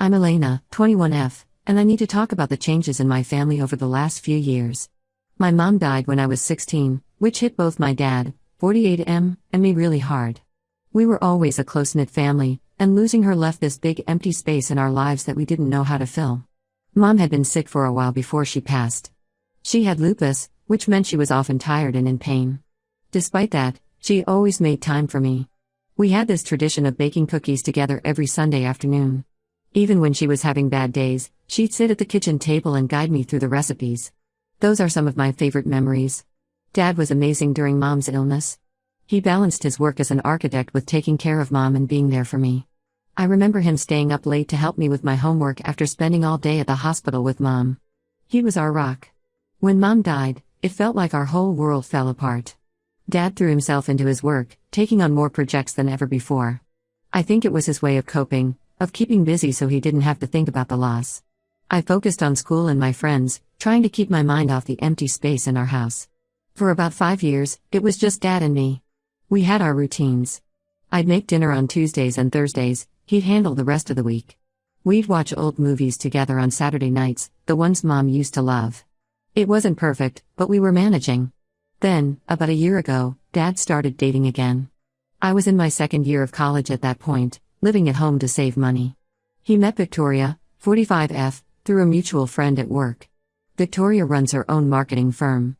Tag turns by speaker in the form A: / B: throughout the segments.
A: I'm Elena, 21F, and I need to talk about the changes in my family over the last few years. My mom died when I was 16, which hit both my dad, 48M, and me really hard. We were always a close-knit family, and losing her left this big empty space in our lives that we didn't know how to fill. Mom had been sick for a while before she passed. She had lupus, which meant she was often tired and in pain. Despite that, she always made time for me. We had this tradition of baking cookies together every Sunday afternoon. Even when she was having bad days, she'd sit at the kitchen table and guide me through the recipes. Those are some of my favorite memories. Dad was amazing during Mom's illness. He balanced his work as an architect with taking care of Mom and being there for me. I remember him staying up late to help me with my homework after spending all day at the hospital with Mom. He was our rock. When Mom died, it felt like our whole world fell apart. Dad threw himself into his work, taking on more projects than ever before. I think it was his way of coping, of keeping busy so he didn't have to think about the loss. I focused on school and my friends, trying to keep my mind off the empty space in our house. For about 5 years, it was just Dad and me. We had our routines. I'd make dinner on Tuesdays and Thursdays, he'd handle the rest of the week. We'd watch old movies together on Saturday nights, the ones Mom used to love. It wasn't perfect, but we were managing. Then, about a year ago, Dad started dating again. I was in my second year of college at that point, living at home to save money. He met Victoria, 45F, through a mutual friend at work. Victoria runs her own marketing firm.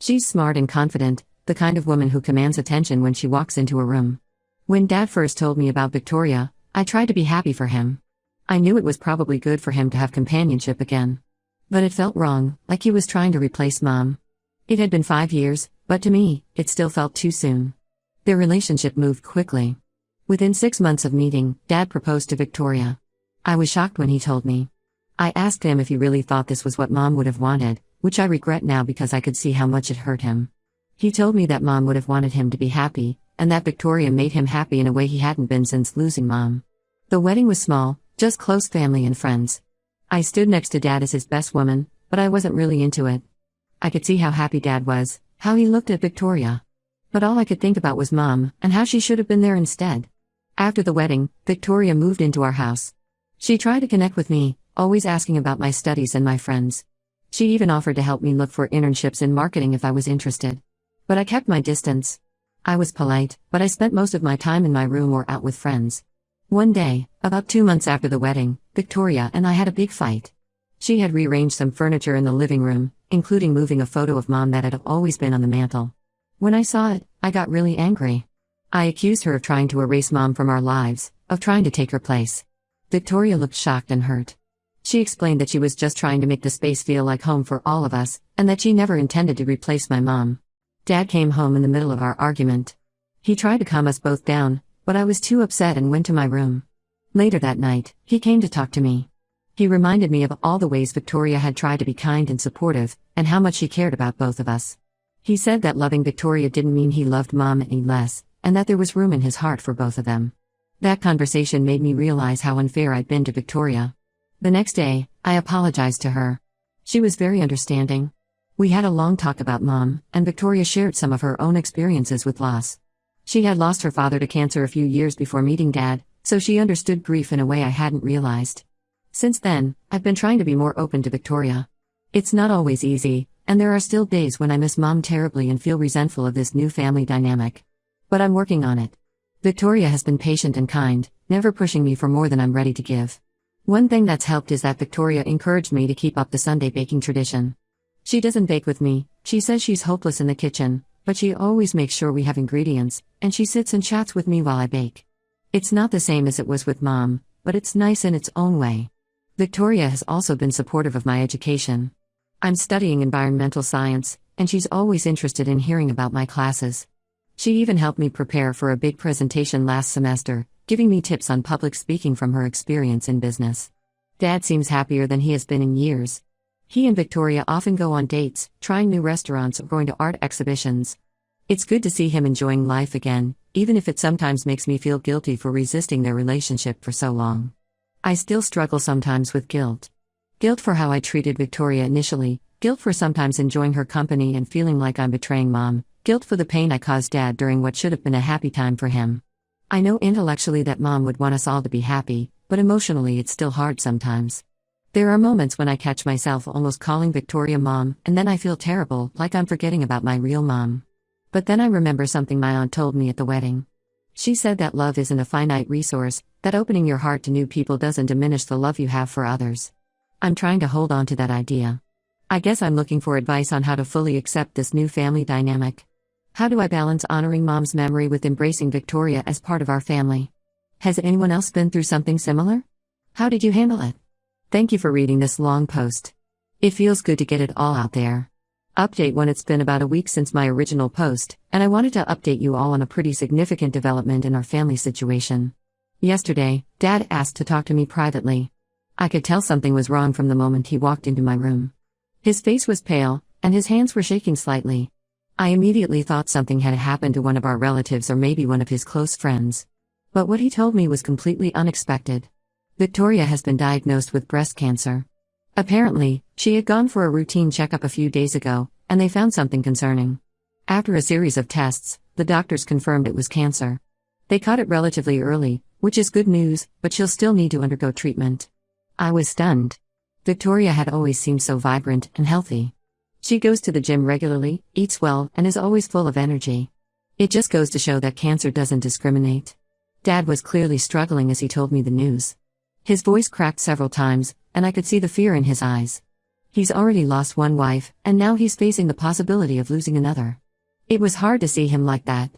A: She's smart and confident, the kind of woman who commands attention when she walks into a room. When Dad first told me about Victoria, I tried to be happy for him. I knew it was probably good for him to have companionship again. But it felt wrong, like he was trying to replace Mom. It had been 5 years, but to me, it still felt too soon. Their relationship moved quickly. Within 6 months of meeting, Dad proposed to Victoria. I was shocked when he told me. I asked him if he really thought this was what Mom would have wanted, which I regret now because I could see how much it hurt him. He told me that Mom would have wanted him to be happy, and that Victoria made him happy in a way he hadn't been since losing Mom. The wedding was small, just close family and friends. I stood next to Dad as his best woman, but I wasn't really into it. I could see how happy Dad was, how he looked at Victoria. But all I could think about was Mom, and how she should have been there instead. After the wedding, Victoria moved into our house. She tried to connect with me, always asking about my studies and my friends. She even offered to help me look for internships in marketing if I was interested. But I kept my distance. I was polite, but I spent most of my time in my room or out with friends. One day, about 2 months after the wedding, Victoria and I had a big fight. She had rearranged some furniture in the living room, including moving a photo of Mom that had always been on the mantel. When I saw it, I got really angry. I accused her of trying to erase Mom from our lives, of trying to take her place. Victoria looked shocked and hurt. She explained that she was just trying to make the space feel like home for all of us, and that she never intended to replace my mom. Dad came home in the middle of our argument. He tried to calm us both down, but I was too upset and went to my room. Later that night, he came to talk to me. He reminded me of all the ways Victoria had tried to be kind and supportive, and how much she cared about both of us. He said that loving Victoria didn't mean he loved Mom any less, and that there was room in his heart for both of them. That conversation made me realize how unfair I'd been to Victoria. The next day, I apologized to her. She was very understanding. We had a long talk about Mom, and Victoria shared some of her own experiences with loss. She had lost her father to cancer a few years before meeting Dad, so she understood grief in a way I hadn't realized. Since then, I've been trying to be more open to Victoria. It's not always easy, and there are still days when I miss Mom terribly and feel resentful of this new family dynamic. But I'm working on it. Victoria has been patient and kind, never pushing me for more than I'm ready to give. One thing that's helped is that Victoria encouraged me to keep up the Sunday baking tradition. She doesn't bake with me, she says she's hopeless in the kitchen, but she always makes sure we have ingredients, and she sits and chats with me while I bake. It's not the same as it was with Mom, but it's nice in its own way. Victoria has also been supportive of my education. I'm studying environmental science, and she's always interested in hearing about my classes. She even helped me prepare for a big presentation last semester, giving me tips on public speaking from her experience in business. Dad seems happier than he has been in years. He and Victoria often go on dates, trying new restaurants or going to art exhibitions. It's good to see him enjoying life again, even if it sometimes makes me feel guilty for resisting their relationship for so long. I still struggle sometimes with guilt. Guilt for how I treated Victoria initially, guilt for sometimes enjoying her company and feeling like I'm betraying Mom, guilt for the pain I caused Dad during what should have been a happy time for him. I know intellectually that Mom would want us all to be happy, but emotionally it's still hard sometimes. There are moments when I catch myself almost calling Victoria mom, and then I feel terrible, like I'm forgetting about my real mom. But then I remember something my aunt told me at the wedding. She said that love isn't a finite resource, that opening your heart to new people doesn't diminish the love you have for others. I'm trying to hold on to that idea. I guess I'm looking for advice on how to fully accept this new family dynamic. How do I balance honoring mom's memory with embracing Victoria as part of our family? Has anyone else been through something similar? How did you handle it? Thank you for reading this long post. It feels good to get it all out there. Update 1: It's been about a week since my original post, and I wanted to update you all on a pretty significant development in our family situation. Yesterday, Dad asked to talk to me privately. I could tell something was wrong from the moment he walked into my room. His face was pale, and his hands were shaking slightly. I immediately thought something had happened to one of our relatives or maybe one of his close friends. But what he told me was completely unexpected. Victoria has been diagnosed with breast cancer. Apparently, she had gone for a routine checkup a few days ago, and they found something concerning. After a series of tests, the doctors confirmed it was cancer. They caught it relatively early, which is good news, but she'll still need to undergo treatment. I was stunned. Victoria had always seemed so vibrant and healthy. She goes to the gym regularly, eats well, and is always full of energy. It just goes to show that cancer doesn't discriminate. Dad was clearly struggling as he told me the news. His voice cracked several times, and I could see the fear in his eyes. He's already lost one wife, and now he's facing the possibility of losing another. It was hard to see him like that.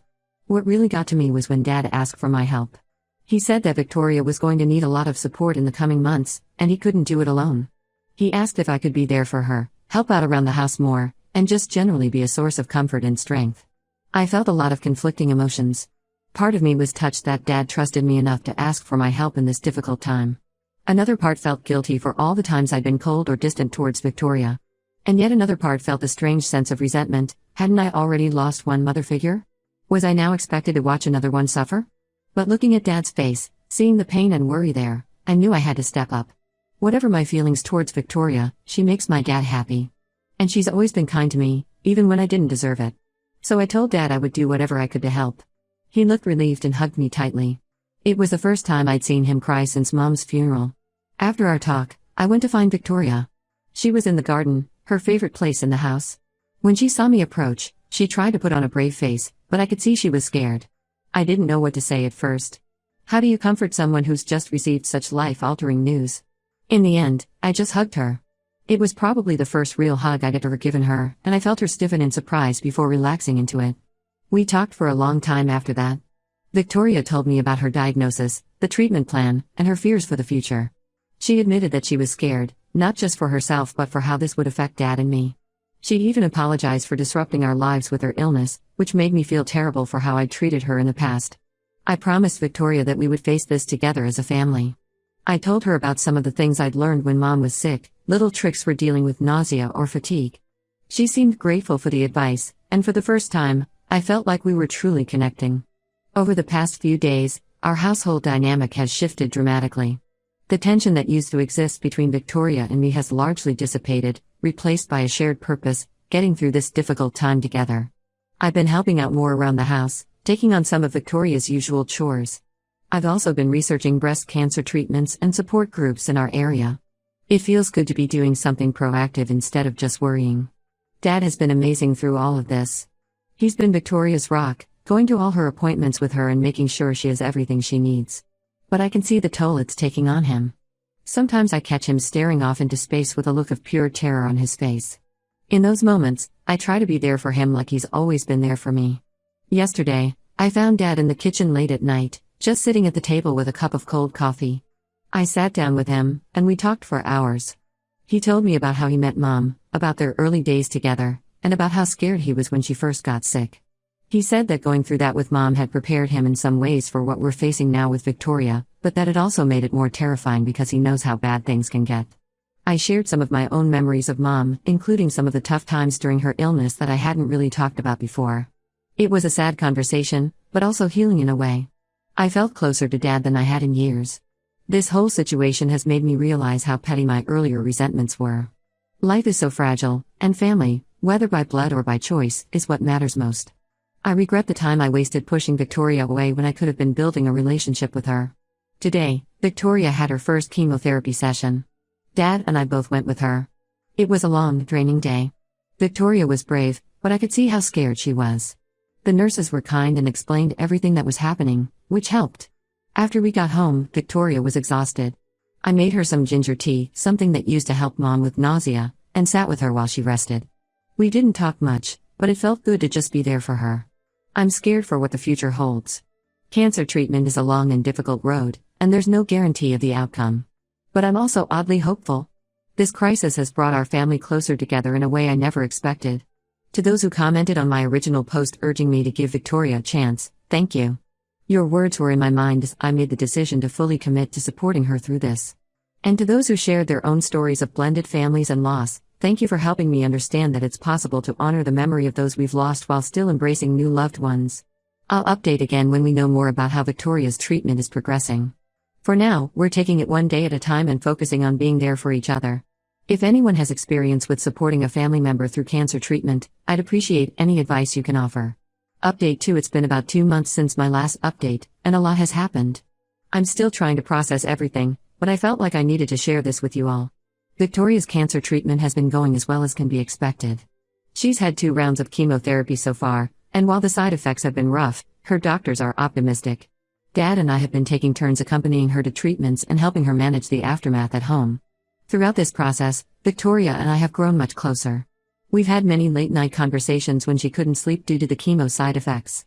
A: What really got to me was when Dad asked for my help. He said that Victoria was going to need a lot of support in the coming months, and he couldn't do it alone. He asked if I could be there for her, help out around the house more, and just generally be a source of comfort and strength. I felt a lot of conflicting emotions. Part of me was touched that Dad trusted me enough to ask for my help in this difficult time. Another part felt guilty for all the times I'd been cold or distant towards Victoria. And yet another part felt a strange sense of resentment. Hadn't I already lost one mother figure? Was I now expected to watch another one suffer? But looking at Dad's face, seeing the pain and worry there, I knew I had to step up. Whatever my feelings towards Victoria, she makes my dad happy. And she's always been kind to me, even when I didn't deserve it. So I told Dad I would do whatever I could to help. He looked relieved and hugged me tightly. It was the first time I'd seen him cry since Mom's funeral. After our talk, I went to find Victoria. She was in the garden, her favorite place in the house. When she saw me approach, she tried to put on a brave face, but I could see she was scared. I didn't know what to say at first. How do you comfort someone who's just received such life-altering news? In the end, I just hugged her. It was probably the first real hug I'd ever given her, and I felt her stiffen in surprise before relaxing into it. We talked for a long time after that. Victoria told me about her diagnosis, the treatment plan, and her fears for the future. She admitted that she was scared, not just for herself but for how this would affect Dad and me. She even apologized for disrupting our lives with her illness, which made me feel terrible for how I'd treated her in the past. I promised Victoria that we would face this together as a family. I told her about some of the things I'd learned when Mom was sick, little tricks for dealing with nausea or fatigue. She seemed grateful for the advice, and for the first time, I felt like we were truly connecting. Over the past few days, our household dynamic has shifted dramatically. The tension that used to exist between Victoria and me has largely dissipated, replaced by a shared purpose, getting through this difficult time together. I've been helping out more around the house, taking on some of Victoria's usual chores. I've also been researching breast cancer treatments and support groups in our area. It feels good to be doing something proactive instead of just worrying. Dad has been amazing through all of this. He's been Victoria's rock, going to all her appointments with her and making sure she has everything she needs. But I can see the toll it's taking on him. Sometimes I catch him staring off into space with a look of pure terror on his face. In those moments, I try to be there for him like he's always been there for me. Yesterday, I found Dad in the kitchen late at night, just sitting at the table with a cup of cold coffee. I sat down with him, and we talked for hours. He told me about how he met Mom, about their early days together, and about how scared he was when she first got sick. He said that going through that with Mom had prepared him in some ways for what we're facing now with Victoria, but that it also made it more terrifying because he knows how bad things can get. I shared some of my own memories of Mom, including some of the tough times during her illness that I hadn't really talked about before. It was a sad conversation, but also healing in a way. I felt closer to Dad than I had in years. This whole situation has made me realize how petty my earlier resentments were. Life is so fragile, and family, whether by blood or by choice, is what matters most. I regret the time I wasted pushing Victoria away when I could have been building a relationship with her. Today, Victoria had her first chemotherapy session. Dad and I both went with her. It was a long, draining day. Victoria was brave, but I could see how scared she was. The nurses were kind and explained everything that was happening, which helped. After we got home, Victoria was exhausted. I made her some ginger tea, something that used to help Mom with nausea, and sat with her while she rested. We didn't talk much, but it felt good to just be there for her. I'm scared for what the future holds. Cancer treatment is a long and difficult road, and there's no guarantee of the outcome. But I'm also oddly hopeful. This crisis has brought our family closer together in a way I never expected. To those who commented on my original post urging me to give Victoria a chance, thank you. Your words were in my mind as I made the decision to fully commit to supporting her through this. And to those who shared their own stories of blended families and loss, thank you for helping me understand that it's possible to honor the memory of those we've lost while still embracing new loved ones. I'll update again when we know more about how Victoria's treatment is progressing. For now, we're taking it one day at a time and focusing on being there for each other. If anyone has experience with supporting a family member through cancer treatment, I'd appreciate any advice you can offer. Update 2. It's been about 2 months since my last update, and a lot has happened. I'm still trying to process everything, but I felt like I needed to share this with you all. Victoria's cancer treatment has been going as well as can be expected. She's had 2 rounds of chemotherapy so far, and while the side effects have been rough, her doctors are optimistic. Dad and I have been taking turns accompanying her to treatments and helping her manage the aftermath at home. Throughout this process, Victoria and I have grown much closer. We've had many late-night conversations when she couldn't sleep due to the chemo side effects.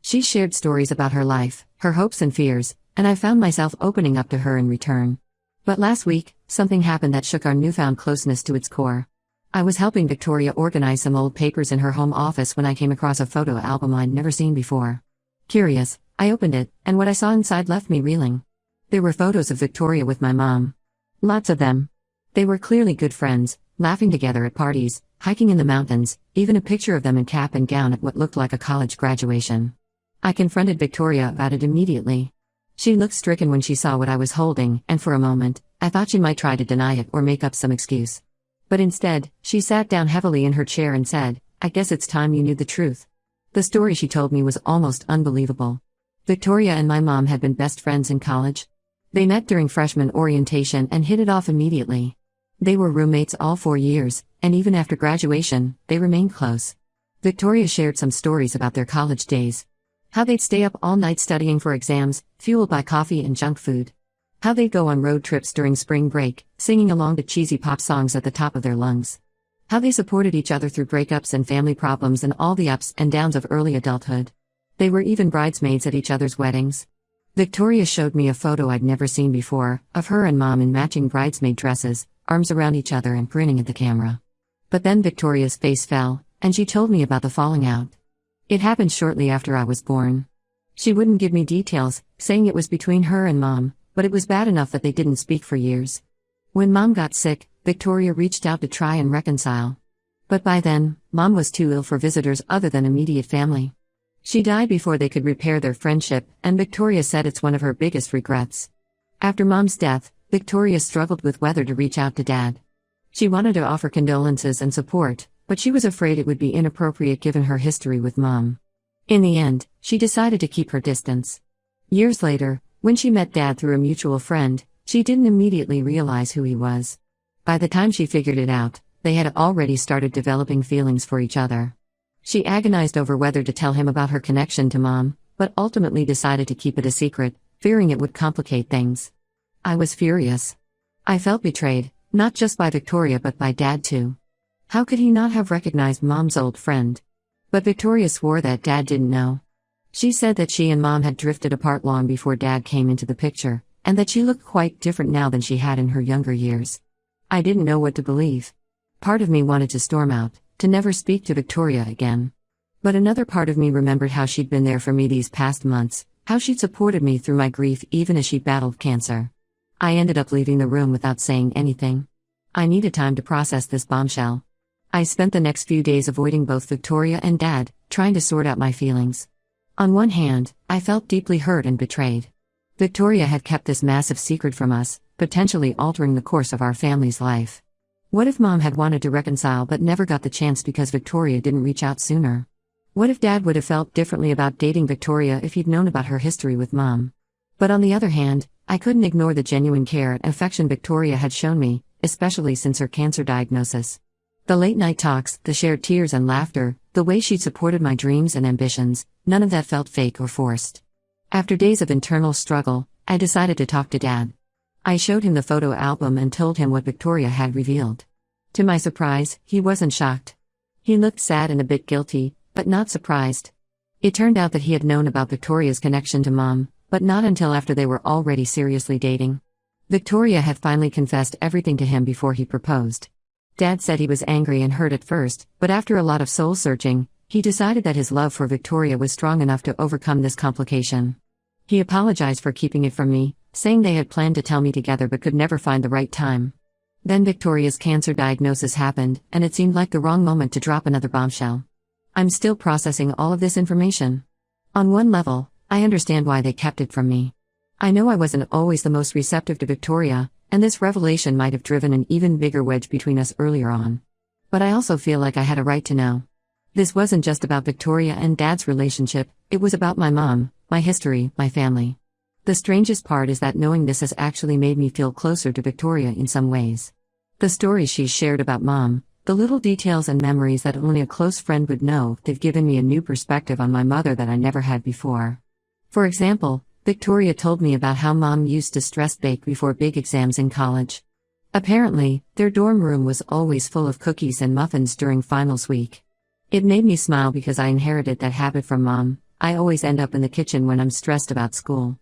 A: She shared stories about her life, her hopes and fears, and I found myself opening up to her in return. But last week, something happened that shook our newfound closeness to its core. I was helping Victoria organize some old papers in her home office when I came across a photo album I'd never seen before. Curious, I opened it, and what I saw inside left me reeling. There were photos of Victoria with my mom. Lots of them. They were clearly good friends, laughing together at parties, hiking in the mountains, even a picture of them in cap and gown at what looked like a college graduation. I confronted Victoria about it immediately. She looked stricken when she saw what I was holding, and for a moment, I thought she might try to deny it or make up some excuse. But instead, she sat down heavily in her chair and said, "I guess it's time you knew the truth." The story she told me was almost unbelievable. Victoria and my mom had been best friends in college. They met during freshman orientation and hit it off immediately. They were roommates all 4 years, and even after graduation, they remained close. Victoria shared some stories about their college days. How they'd stay up all night studying for exams, fueled by coffee and junk food. How they'd go on road trips during spring break, singing along to cheesy pop songs at the top of their lungs. How they supported each other through breakups and family problems and all the ups and downs of early adulthood. They were even bridesmaids at each other's weddings. Victoria showed me a photo I'd never seen before, of her and Mom in matching bridesmaid dresses, arms around each other and grinning at the camera. But then Victoria's face fell, and she told me about the falling out. It happened shortly after I was born. She wouldn't give me details, saying it was between her and Mom, but it was bad enough that they didn't speak for years. When Mom got sick, Victoria reached out to try and reconcile. But by then, Mom was too ill for visitors other than immediate family. She died before they could repair their friendship, and Victoria said it's one of her biggest regrets. After Mom's death, Victoria struggled with whether to reach out to Dad. She wanted to offer condolences and support, but she was afraid it would be inappropriate given her history with Mom. In the end, she decided to keep her distance. Years later, when she met Dad through a mutual friend, she didn't immediately realize who he was. By the time she figured it out, they had already started developing feelings for each other. She agonized over whether to tell him about her connection to Mom, but ultimately decided to keep it a secret, fearing it would complicate things. I was furious. I felt betrayed, not just by Victoria but by Dad too. How could he not have recognized Mom's old friend? But Victoria swore that Dad didn't know. She said that she and Mom had drifted apart long before Dad came into the picture, and that she looked quite different now than she had in her younger years. I didn't know what to believe. Part of me wanted to storm out, to never speak to Victoria again. But another part of me remembered how she'd been there for me these past months, how she'd supported me through my grief even as she battled cancer. I ended up leaving the room without saying anything. I needed time to process this bombshell. I spent the next few days avoiding both Victoria and Dad, trying to sort out my feelings. On one hand, I felt deeply hurt and betrayed. Victoria had kept this massive secret from us, potentially altering the course of our family's life. What if Mom had wanted to reconcile but never got the chance because Victoria didn't reach out sooner? What if Dad would have felt differently about dating Victoria if he'd known about her history with Mom? But on the other hand, I couldn't ignore the genuine care and affection Victoria had shown me, especially since her cancer diagnosis. The late-night talks, the shared tears and laughter, the way she'd supported my dreams and ambitions, none of that felt fake or forced. After days of internal struggle, I decided to talk to Dad. I showed him the photo album and told him what Victoria had revealed. To my surprise, he wasn't shocked. He looked sad and a bit guilty, but not surprised. It turned out that he had known about Victoria's connection to Mom, but not until after they were already seriously dating. Victoria had finally confessed everything to him before he proposed. Dad said he was angry and hurt at first, but after a lot of soul-searching, he decided that his love for Victoria was strong enough to overcome this complication. He apologized for keeping it from me, saying they had planned to tell me together but could never find the right time. Then Victoria's cancer diagnosis happened, and it seemed like the wrong moment to drop another bombshell. I'm still processing all of this information. On one level, I understand why they kept it from me. I know I wasn't always the most receptive to Victoria, and this revelation might have driven an even bigger wedge between us earlier on. But I also feel like I had a right to know. This wasn't just about Victoria and Dad's relationship, it was about my mom, my history, my family. The strangest part is that knowing this has actually made me feel closer to Victoria in some ways. The stories she's shared about Mom, the little details and memories that only a close friend would know, they've given me a new perspective on my mother that I never had before. For example, Victoria told me about how Mom used to stress bake before big exams in college. Apparently, their dorm room was always full of cookies and muffins during finals week. It made me smile because I inherited that habit from Mom. I always end up in the kitchen when I'm stressed about school.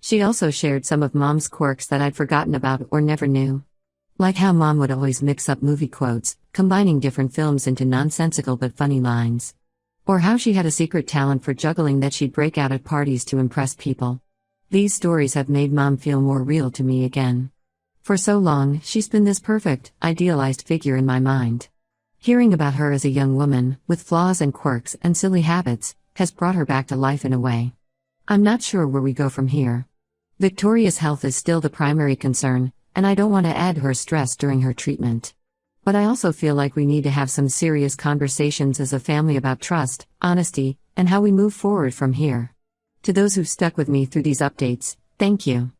A: She also shared some of Mom's quirks that I'd forgotten about or never knew. Like how Mom would always mix up movie quotes, combining different films into nonsensical but funny lines. Or how she had a secret talent for juggling that she'd break out at parties to impress people. These stories have made Mom feel more real to me again. For so long, she's been this perfect, idealized figure in my mind. Hearing about her as a young woman, with flaws and quirks and silly habits, has brought her back to life in a way. I'm not sure where we go from here. Victoria's health is still the primary concern, and I don't want to add to her stress during her treatment. But I also feel like we need to have some serious conversations as a family about trust, honesty, and how we move forward from here. To those who've stuck with me through these updates, thank you.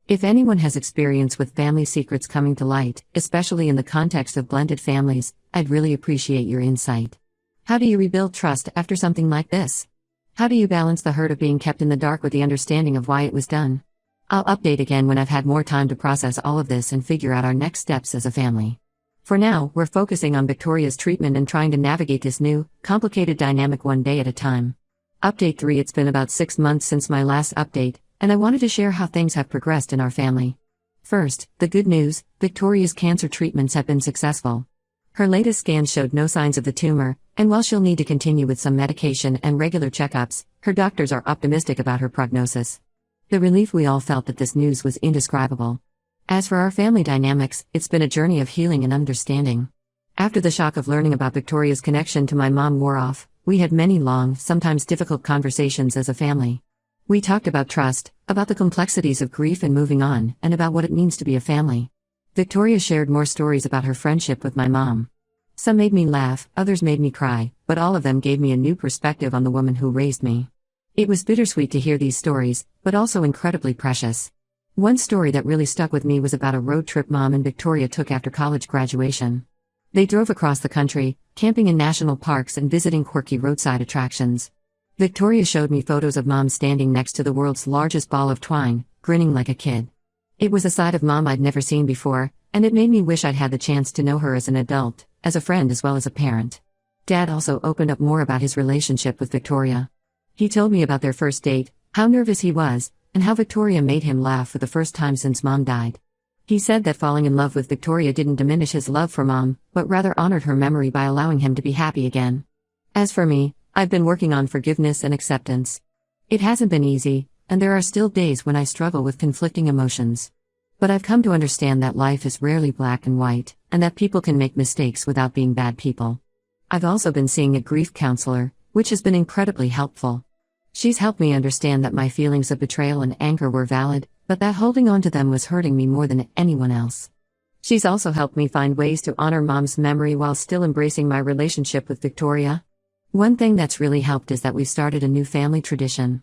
A: If anyone has experience with family secrets coming to light, especially in the context of blended families, I'd really appreciate your insight. How do you rebuild trust after something like this? How do you balance the hurt of being kept in the dark with the understanding of why it was done? I'll update again when I've had more time to process all of this and figure out our next steps as a family. For now, we're focusing on Victoria's treatment and trying to navigate this new, complicated dynamic one day at a time. Update 3. It's been about 6 months since my last update, and I wanted to share how things have progressed in our family. First, the good news: Victoria's cancer treatments have been successful. Her latest scans showed no signs of the tumor, and while she'll need to continue with some medication and regular checkups, her doctors are optimistic about her prognosis. The relief we all felt at this news was indescribable. As for our family dynamics, it's been a journey of healing and understanding. After the shock of learning about Victoria's connection to my mom wore off, we had many long, sometimes difficult conversations as a family. We talked about trust, about the complexities of grief and moving on, and about what it means to be a family. Victoria shared more stories about her friendship with my mom. Some made me laugh, others made me cry, but all of them gave me a new perspective on the woman who raised me. It was bittersweet to hear these stories, but also incredibly precious. One story that really stuck with me was about a road trip Mom and Victoria took after college graduation. They drove across the country, camping in national parks and visiting quirky roadside attractions. Victoria showed me photos of Mom standing next to the world's largest ball of twine, grinning like a kid. It was a side of Mom I'd never seen before, and it made me wish I'd had the chance to know her as an adult, as a friend as well as a parent. Dad also opened up more about his relationship with Victoria. He told me about their first date, how nervous he was, and how Victoria made him laugh for the first time since Mom died. He said that falling in love with Victoria didn't diminish his love for Mom, but rather honored her memory by allowing him to be happy again. As for me, I've been working on forgiveness and acceptance. It hasn't been easy, and there are still days when I struggle with conflicting emotions. But I've come to understand that life is rarely black and white, and that people can make mistakes without being bad people. I've also been seeing a grief counselor, which has been incredibly helpful. She's helped me understand that my feelings of betrayal and anger were valid, but that holding on to them was hurting me more than anyone else. She's also helped me find ways to honor Mom's memory while still embracing my relationship with Victoria. One thing that's really helped is that we've started a new family tradition.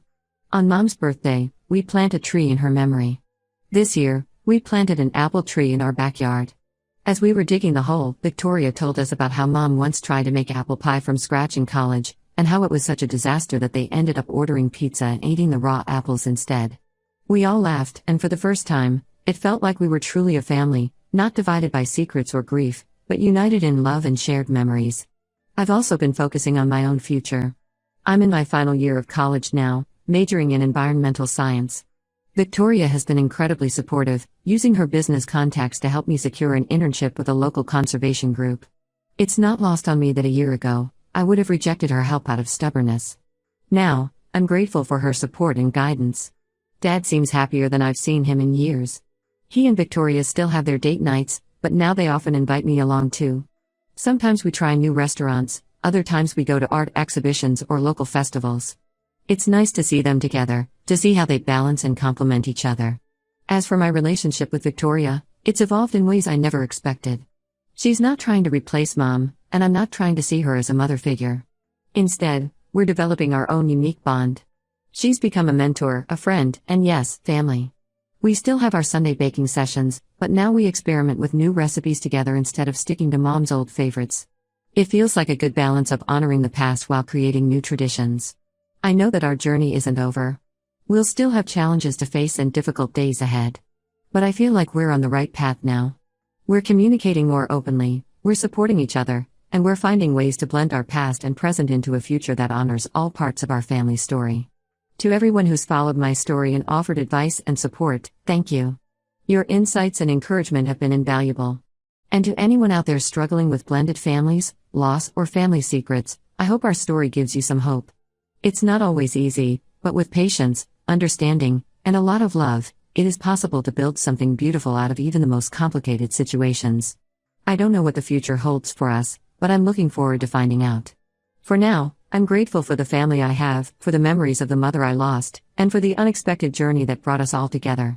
A: On Mom's birthday, we plant a tree in her memory. This year, we planted an apple tree in our backyard. As we were digging the hole, Victoria told us about how Mom once tried to make apple pie from scratch in college, and how it was such a disaster that they ended up ordering pizza and eating the raw apples instead. We all laughed, and for the first time, it felt like we were truly a family, not divided by secrets or grief, but united in love and shared memories. I've also been focusing on my own future. I'm in my final year of college now, majoring in environmental science. Victoria has been incredibly supportive, using her business contacts to help me secure an internship with a local conservation group. It's not lost on me that a year ago, I would have rejected her help out of stubbornness. Now, I'm grateful for her support and guidance. Dad seems happier than I've seen him in years. He and Victoria still have their date nights, but now they often invite me along too. Sometimes we try new restaurants, other times we go to art exhibitions or local festivals. It's nice to see them together, to see how they balance and complement each other. As for my relationship with Victoria, it's evolved in ways I never expected. She's not trying to replace Mom, and I'm not trying to see her as a mother figure. Instead, we're developing our own unique bond. She's become a mentor, a friend, and yes, family. We still have our Sunday baking sessions, but now we experiment with new recipes together instead of sticking to Mom's old favorites. It feels like a good balance of honoring the past while creating new traditions. I know that our journey isn't over. We'll still have challenges to face and difficult days ahead. But I feel like we're on the right path now. We're communicating more openly, we're supporting each other, and we're finding ways to blend our past and present into a future that honors all parts of our family story. To everyone who's followed my story and offered advice and support, thank you. Your insights and encouragement have been invaluable. And to anyone out there struggling with blended families, loss, or family secrets, I hope our story gives you some hope. It's not always easy, but with patience, understanding, and a lot of love, it is possible to build something beautiful out of even the most complicated situations. I don't know what the future holds for us, but I'm looking forward to finding out. For now, I'm grateful for the family I have, for the memories of the mother I lost, and for the unexpected journey that brought us all together.